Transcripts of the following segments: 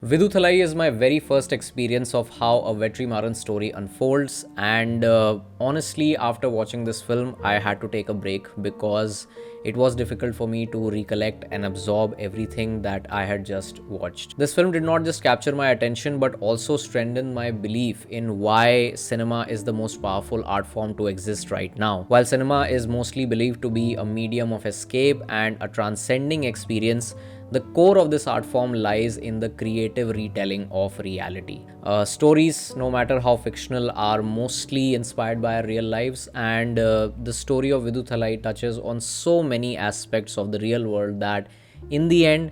Viduthalai is my very first experience of how a Vertrimaaran story unfolds, and honestly, after watching this film, I had to take a break because it was difficult for me to recollect and absorb everything that I had just watched. This film did not just capture my attention but also strengthened my belief in why cinema is the most powerful art form to exist right now. While cinema is mostly believed to be a medium of escape and a transcending experience, the core of this art form lies in the creative retelling of reality. Stories, no matter how fictional, are mostly inspired by our real lives, and the story of Viduthalai touches on so many aspects of the real world that, in the end,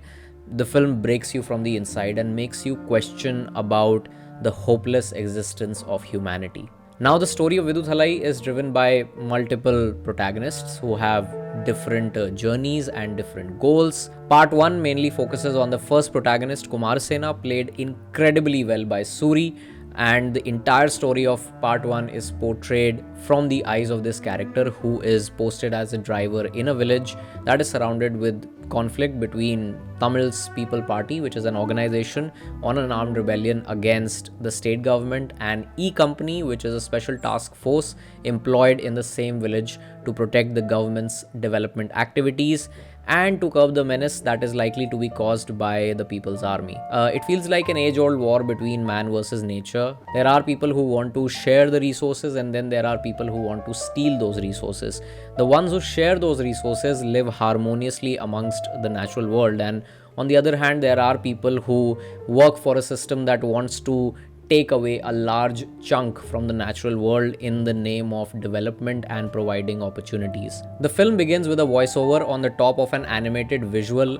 the film breaks you from the inside and makes you question about the hopeless existence of humanity. Now, the story of Viduthalai is driven by multiple protagonists who have different journeys and different goals. Part 1 mainly focuses on the first protagonist, Kumar Sena, played incredibly well by Soori, and the entire story of part 1 is portrayed from the eyes of this character, who is posted as a driver in a village that is surrounded with conflict between Tamil's People Party, which is an organization on an armed rebellion against the state government, and E Company, which is a special task force employed in the same village to protect the government's development activities and to curb the menace that is likely to be caused by the People's Army. It feels like an age-old war between man versus nature. There are people who want to share the resources, and then there are people who want to steal those resources. The ones who share those resources live harmoniously amongst the natural world, and on the other hand, there are people who work for a system that wants to take away a large chunk from the natural world in the name of development and providing opportunities. The film begins with a voiceover on the top of an animated visual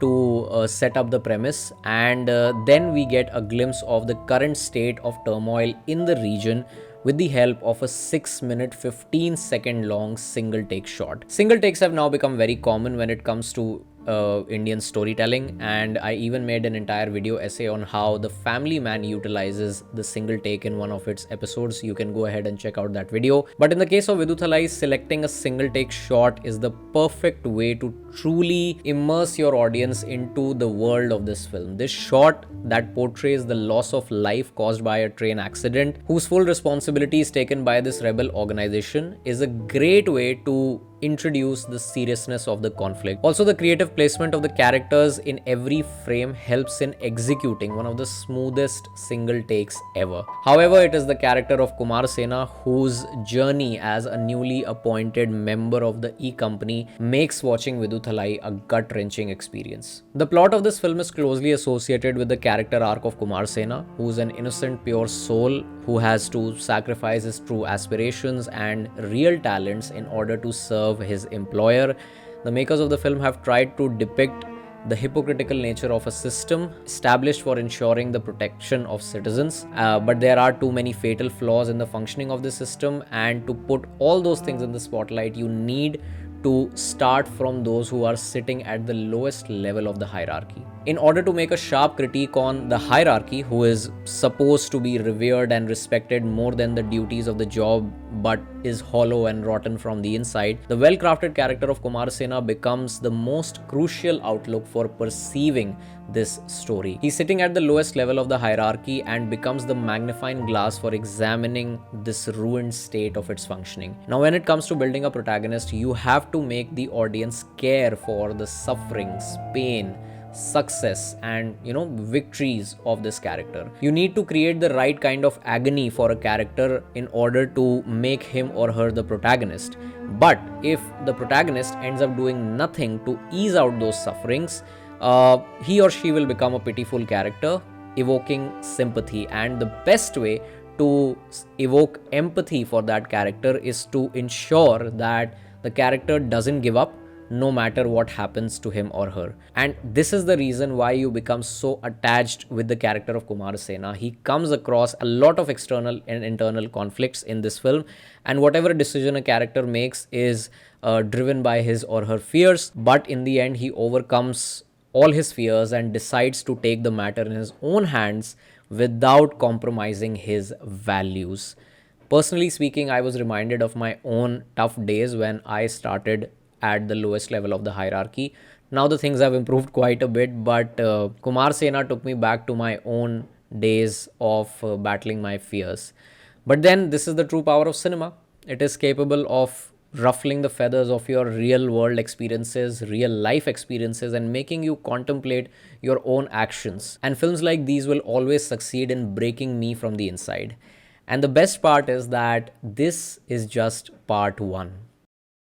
to set up the premise, and then we get a glimpse of the current state of turmoil in the region with the help of a 6-minute 15-second long single take shot. Single takes have now become very common when it comes to Indian storytelling, and I even made an entire video essay on how the Family Man utilizes the single take in one of its episodes. You can go ahead and check out that video. But in the case of Viduthalai, selecting a single take shot is the perfect way to truly immerse your audience into the world of this film. This shot that portrays the loss of life caused by a train accident, whose full responsibility is taken by this rebel organization, is a great way to introduce the seriousness of the conflict. Also, the creative placement of the characters in every frame helps in executing one of the smoothest single takes ever. However, it is the character of Kumar Sena whose journey as a newly appointed member of the E Company makes watching Viduthalai a gut-wrenching experience. The plot of this film is closely associated with the character arc of Kumar Sena, who is an innocent, pure soul who has to sacrifice his true aspirations and real talents in order to serve his employer. The makers of the film have tried to depict the hypocritical nature of a system established for ensuring the protection of citizens, but there are too many fatal flaws in the functioning of the system, and to put all those things in the spotlight, you need to start from those who are sitting at the lowest level of the hierarchy. In order to make a sharp critique on the hierarchy, who is supposed to be revered and respected more than the duties of the job but is hollow and rotten from the inside, the well-crafted character of Kumar Sena becomes the most crucial outlook for perceiving this story. He's sitting at the lowest level of the hierarchy and becomes the magnifying glass for examining this ruined state of its functioning. Now, when it comes to building a protagonist, you have to make the audience care for the sufferings, pain, success, and victories of this character. You need to create the right kind of agony for a character in order to make him or her the protagonist. But if the protagonist ends up doing nothing to ease out those sufferings, he or she will become a pitiful character, evoking sympathy. And the best way to evoke empathy for that character is to ensure that the character doesn't give up no matter what happens to him or her. And this is the reason why you become so attached with the character of Kumar Sena. He comes across a lot of external and internal conflicts in this film, and whatever decision a character makes is driven by his or her fears, but in the end he overcomes all his fears and decides to take the matter in his own hands without compromising his values. Personally speaking, I was reminded of my own tough days when I started at the lowest level of the hierarchy. Now the things have improved quite a bit, but Kumar Sena took me back to my own days of battling my fears. But then, this is the true power of cinema. It is capable of ruffling the feathers of your real world experiences, real life experiences, and making you contemplate your own actions. And films like these will always succeed in breaking me from the inside. And the best part is that this is just part one.